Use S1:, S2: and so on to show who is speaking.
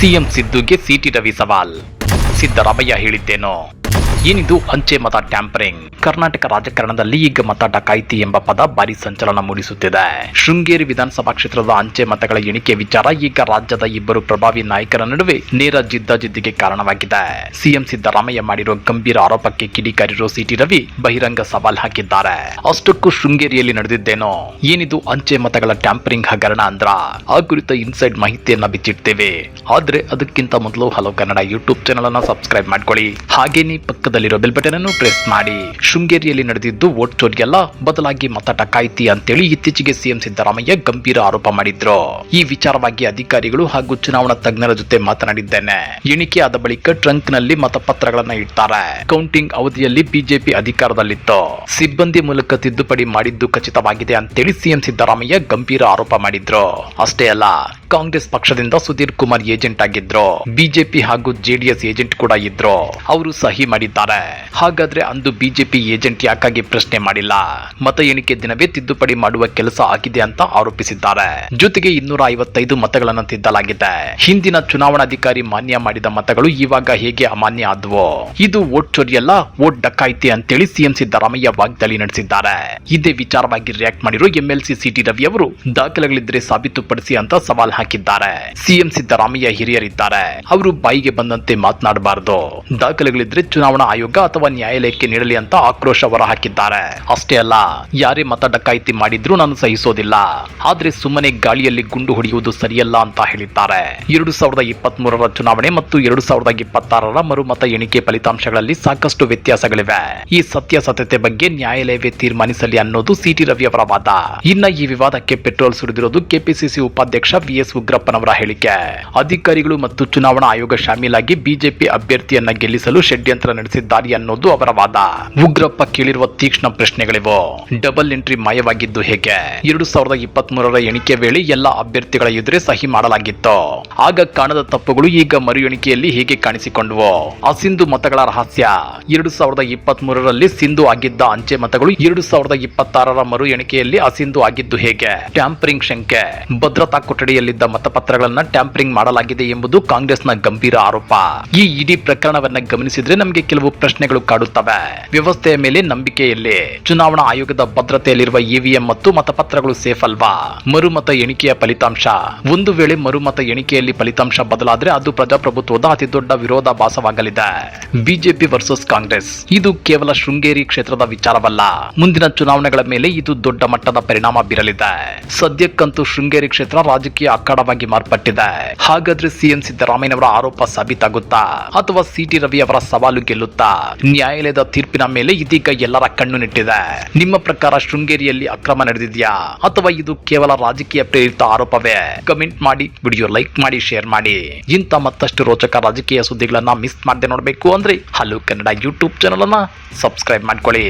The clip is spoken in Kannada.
S1: ಸಿಎಂ ಸಿದ್ದುಗೆ ಸಿಟಿ ರವಿ ಸವಾಲ್. ಸಿದ್ದರಾಮಯ್ಯ ಹೇಳಿದ್ದೇನೋ ಏನಿದು ಅಂಚೆ ಮತ ಟ್ಯಾಂಪರಿಂಗ್. ಕರ್ನಾಟಕ ರಾಜಕಾರಣದಲ್ಲಿ ಈಗ ಮತ ಡಕಾಯಿತಿ ಎಂಬ ಪದ ಭಾರಿ ಸಂಚಲನ ಮೂಡಿಸುತ್ತಿದೆ. ಶೃಂಗೇರಿ ವಿಧಾನಸಭಾ ಕ್ಷೇತ್ರದ ಅಂಚೆ ಮತಗಳ ಎಣಿಕೆ ವಿಚಾರ ಈಗ ರಾಜ್ಯದ ಇಬ್ಬರು ಪ್ರಭಾವಿ ನಾಯಕರ ನಡುವೆ ನೇರ ಜಿದ್ದಾಜಿದ್ದಿಗೆ ಕಾರಣವಾಗಿದೆ. ಸಿಎಂ ಸಿದ್ದರಾಮಯ್ಯ ಮಾಡಿರುವ ಗಂಭೀರ ಆರೋಪಕ್ಕೆ ಕಿಡಿಕಾರಿರುವ ಸಿಟಿ ರವಿ ಬಹಿರಂಗ ಸವಾಲ್ ಹಾಕಿದ್ದಾರೆ. ಅಷ್ಟಕ್ಕೂ ಶೃಂಗೇರಿಯಲ್ಲಿ ನಡೆದಿದ್ದೇನೋ ಏನಿದು ಅಂಚೆ ಮತಗಳ ಟ್ಯಾಂಪರಿಂಗ್ ಹಗರಣ ಅಂದ್ರ ಆ ಕುರಿತ ಇನ್ಸೈಡ್ ಮಾಹಿತಿಯನ್ನ ಬಿಚ್ಚಿಡ್ತೇವೆ. ಆದ್ರೆ ಅದಕ್ಕಿಂತ ಮೊದಲು ಹಲೋ ಕನ್ನಡ ಯೂಟ್ಯೂಬ್ ಚಾನೆಲ್ ಅನ್ನ ಸಬ್ಸ್ಕ್ರೈಬ್ ಮಾಡ್ಕೊಳ್ಳಿ. ಹಾಗೇನೇ ಪಕ್ಕದಲ್ಲಿರೋ ಬೆಲ್ ಬಟನ್ ಅನ್ನು ಪ್ರೆಸ್ ಮಾಡಿ. ಶೃಂಗೇರಿಯಲ್ಲಿ ನಡೆದಿದ್ದು ವೋಟ್ ಚೋರಿಯಲ್ಲ, ಬದಲಾಗಿ ಮತ ಡಕಾಯಿತಿ ಅಂತೇಳಿ ಇತ್ತೀಚೆಗೆ ಸಿಎಂ ಸಿದ್ದರಾಮಯ್ಯ ಗಂಭೀರ ಆರೋಪ ಮಾಡಿದ್ರು. ಈ ವಿಚಾರವಾಗಿ ಅಧಿಕಾರಿಗಳು ಹಾಗೂ ಚುನಾವಣಾ ತಜ್ಞರ ಜೊತೆ ಮಾತನಾಡಿದ್ದೇನೆ. ಎಣಿಕೆ ಆದ ಬಳಿಕ ಟ್ರಂಕ್ ನಲ್ಲಿ ಮತಪತ್ರಗಳನ್ನ ಇಡ್ತಾರೆ. ಕೌಂಟಿಂಗ್ ಅವಧಿಯಲ್ಲಿ ಬಿಜೆಪಿ ಅಧಿಕಾರದಲ್ಲಿತ್ತು. ಸಿಬ್ಬಂದಿ ಮೂಲಕ ತಿದ್ದುಪಡಿ ಮಾಡಿದ್ದು ಖಚಿತವಾಗಿದೆ ಅಂತೇಳಿ ಸಿಎಂ ಸಿದ್ದರಾಮಯ್ಯ ಗಂಭೀರ ಆರೋಪ ಮಾಡಿದ್ರು. ಅಷ್ಟೇ ಅಲ್ಲ, ಕಾಂಗ್ರೆಸ್ ಪಕ್ಷದಿಂದ ಸುಧೀರ್ ಕುಮಾರ್ ಏಜೆಂಟ್ ಆಗಿದ್ರು. ಬಿಜೆಪಿ ಹಾಗೂ ಜೆಡಿಎಸ್ ಏಜೆಂಟ್ ಕೂಡ ಇದ್ರು. ಅವರು ಸಹಿ ಮಾಡಿದ್ದಾರೆ. ಹಾಗಾದ್ರೆ ಅಂದು ಬಿಜೆಪಿ ಏಜೆಂಟ್ ಯಾಕಾಗಿ ಪ್ರಶ್ನೆ ಮಾಡಿಲ್ಲ? ಮತ ಎಣಿಕೆ ದಿನವೇ ತಿದ್ದುಪಡಿ ಮಾಡುವ ಕೆಲಸ ಆಗಿದೆ ಅಂತ ಆರೋಪಿಸಿದ್ದಾರೆ. ಜೊತೆಗೆ 255 ಮತಗಳನ್ನು ತಿದ್ದಲಾಗಿದೆ. ಹಿಂದಿನ ಚುನಾವಣಾಧಿಕಾರಿ ಮಾನ್ಯ ಮಾಡಿದ ಮತಗಳು ಇವಾಗ ಹೇಗೆ ಅಮಾನ್ಯ ಆದವು? ಇದು ವೋಟ್ ಚೋರಿಯಲ್ಲ, ವೋಟ್ ಡಕಾಯಿತಿ ಅಂತೇಳಿ ಸಿಎಂ ಸಿದ್ದರಾಮಯ್ಯ ವಾಗ್ದಾಳಿ ನಡೆಸಿದ್ದಾರೆ. ಇದೇ ವಿಚಾರವಾಗಿ ರಿಯಾಕ್ಟ್ ಮಾಡಿರೋ ಎಂಎಲ್ಸಿ ಸಿಟಿ ರವಿ ಅವರು ದಾಖಲೆಗಳಿದ್ರೆ ಸಾಬೀತುಪಡಿಸಿ ಅಂತ ಸವಾಲ್ ಹಾಕಿದ್ದಾರೆ. ಸಿಎಂ ಸಿದ್ದರಾಮಯ್ಯ ಹಿರಿಯರಿದ್ದಾರೆ, ಅವರು ಬಾಯಿಗೆ ಬಂದಂತೆ ಮಾತನಾಡಬಾರದು. ದಾಖಲೆಗಳಿದ್ರೆ ಚುನಾವಣಾ ಆಯೋಗ ಅಥವಾ ನ್ಯಾಯಾಲಯಕ್ಕೆ ನೀಡಲಿ ಅಂತ ಆಕ್ರೋಶ ಹೊರಹಾಕಿದ್ದಾರೆ. ಅಷ್ಟೇ ಅಲ್ಲ, ಯಾರೇ ಮತ ಡಕಾಯಿತಿ ಮಾಡಿದ್ರೂ ನಾನು ಸಹಿಸೋದಿಲ್ಲ, ಆದ್ರೆ ಸುಮ್ಮನೆ ಗಾಳಿಯಲ್ಲಿ ಗುಂಡು ಹೊಡೆಯುವುದು ಸರಿಯಲ್ಲ ಅಂತ ಹೇಳಿದ್ದಾರೆ. 2023ರ ಚುನಾವಣೆ ಮತ್ತು 2026ರ ಮರುಮತ ಎಣಿಕೆ ಫಲಿತಾಂಶಗಳಲ್ಲಿ ಸಾಕಷ್ಟು ವ್ಯತ್ಯಾಸಗಳಿವೆ. ಈ ಸತ್ಯಾಸತ್ಯತೆ ಬಗ್ಗೆ ನ್ಯಾಯಾಲಯವೇ ತೀರ್ಮಾನಿಸಲಿ ಅನ್ನೋದು ಸಿಟಿ ರವಿ ಅವರ ವಾದ. ಇನ್ನ ಈ ವಿವಾದಕ್ಕೆ ಪೆಟ್ರೋಲ್ ಸುರಿದಿರೋದು ಕೆಪಿಸಿಸಿ ಉಪಾಧ್ಯಕ್ಷ ವಿಎಸ್ ಉಗ್ರಪ್ಪನವರ ಹೇಳಿಕೆ. ಅಧಿಕಾರಿಗಳು ಮತ್ತು ಚುನಾವಣಾ ಆಯೋಗ ಶಾಮೀಲಾಗಿ ಬಿಜೆಪಿ ಅಭ್ಯರ್ಥಿಯನ್ನ ಗೆಲ್ಲಿಸಲು ಷಡ್ಯಂತ್ರ ನಡೆಸಿದ್ದಾರೆ ಅನ್ನೋದು ಅವರ ವಾದ. ಉಗ್ರಪ್ಪ ಕೇಳಿರುವ ತೀಕ್ಷ್ಣ ಪ್ರಶ್ನೆಗಳಿವು. ಡಬಲ್ ಎಂಟ್ರಿ ಮಾಯವಾಗಿದ್ದು ಹೇಗೆ? 2023ರ ಎಣಿಕೆ ವೇಳೆ ಎಲ್ಲ ಅಭ್ಯರ್ಥಿಗಳ ಎದುರೇ ಸಹಿ ಮಾಡಲಾಗಿತ್ತು. ಆಗ ಕಾಣದ ತಪ್ಪುಗಳು ಈಗ ಮರು ಎಣಿಕೆಯಲ್ಲಿ ಹೇಗೆ ಕಾಣಿಸಿಕೊಂಡವು? ಅಸಿಂಧು ಮತಗಳ ರಹಸ್ಯ. 2023ರಲ್ಲಿ ಸಿಂಧು ಆಗಿದ್ದ ಅಂಚೆ ಮತಗಳು 2026ರ ಮರು ಎಣಿಕೆಯಲ್ಲಿ ಅಸಿಂಧು ಆಗಿದ್ದು ಹೇಗೆ? ಟ್ಯಾಂಪರಿಂಗ್ ಶಂಕೆ. ಭದ್ರತಾ ಕೊಠಡಿಯಲ್ಲಿದ್ದ ಮತಪತ್ರಗಳನ್ನ ಟ್ಯಾಂಪರಿಂಗ್ ಮಾಡಲಾಗಿದೆ ಎಂಬುದು ಕಾಂಗ್ರೆಸ್ನ ಗಂಭೀರ ಆರೋಪ. ಈ ಇಡೀ ಪ್ರಕರಣವನ್ನ ಗಮನಿಸಿದ್ರೆ ನಮಗೆ ಕೆಲವು ಪ್ರಶ್ನೆಗಳು ಕಾಡುತ್ತವೆ. ವ್ಯವಸ್ಥೆಯ ಮೇಲೆ ನಂಬಿಕೆಯಲ್ಲಿ, ಚುನಾವಣಾ ಆಯೋಗದ ಭದ್ರತೆಯಲ್ಲಿರುವ ಇವಿಎಂ ಮತ್ತು ಮತಪತ್ರಗಳು ಸೇಫ್ ಅಲ್ವಾ? ಮರುಮತ ಎಣಿಕೆಯ ಫಲಿತಾಂಶ. ಒಂದು ವೇಳೆ ಮರುಮತ ಎಣಿಕೆಯಲ್ಲಿ ಫಲಿತಾಂಶ ಬದಲಾದ್ರೆ ಅದು ಪ್ರಜಾಪ್ರಭುತ್ವದ ಅತಿ ದೊಡ್ಡ ವಿರೋಧಾಭಾಸವಾಗಲಿದೆ. BJP versus Congress. ಇದು ಕೇವಲ ಶೃಂಗೇರಿ ಕ್ಷೇತ್ರದ ವಿಚಾರವಲ್ಲ, ಮುಂದಿನ ಚುನಾವಣೆಗಳ ಮೇಲೆ ಇದು ದೊಡ್ಡ ಮಟ್ಟದ ಪರಿಣಾಮ ಬೀರಲಿದೆ. ಸದ್ಯಕ್ಕಂತೂ ಶೃಂಗೇರಿ ಕ್ಷೇತ್ರ ರಾಜಕೀಯ ಅಖಾಡವಾಗಿ ಮಾರ್ಪಟ್ಟಿದೆ. ಹಾಗಾದ್ರೆ ಸಿಎಂ ಸಿದ್ದರಾಮಯ್ಯನವರ ಆರೋಪ ಸಾಬೀತಾಗುತ್ತಾ ಅಥವಾ ಸಿಟಿ ರವಿ ಅವರ ಸವಾಲು ಗೆಲ್ಲುತ್ತಾ? ನ್ಯಾಯಾಲಯದ ತೀರ್ಪಿನ ಮೇಲೆ ಇದೀಗ ಎಲ್ಲರ ಕಣ್ಣು ನೆಟ್ಟಿದೆ. ನಿಮ್ಮ ಪ್ರಕಾರ ಶೃಂಗೇರಿಯಲ್ಲಿ ಅಕ್ರಮ ನಡೆದಿದೆಯಾ ಅಥವಾ ಇದು ಕೇವಲ ರಾಜಕೀಯ ಪ್ರೇರಿತ ಆರೋಪವೇ? ಕಮೆಂಟ್ ಮಾಡಿ, ವಿಡಿಯೋ ಲೈಕ್ ಮಾಡಿ, ಶೇರ್ ಮಾಡಿ. ಇಂಥ ಮತ್ತಷ್ಟು ರೋಚಕ ರಾಜಕೀಯ ಸುದ್ದಿಗಳನ್ನ ಮಿಸ್ ಮಾಡದೆ ನೋಡಬೇಕು ಅಂದ್ರೆ ಹಲೋ ಕನ್ನಡ ಯೂಟ್ಯೂಬ್ ಚಾನೆಲ್ ಅನ್ನ ಸಬ್ಸ್ಕ್ರೈಬ್ ಮಾಡ್ಕೊಳ್ಳಿ.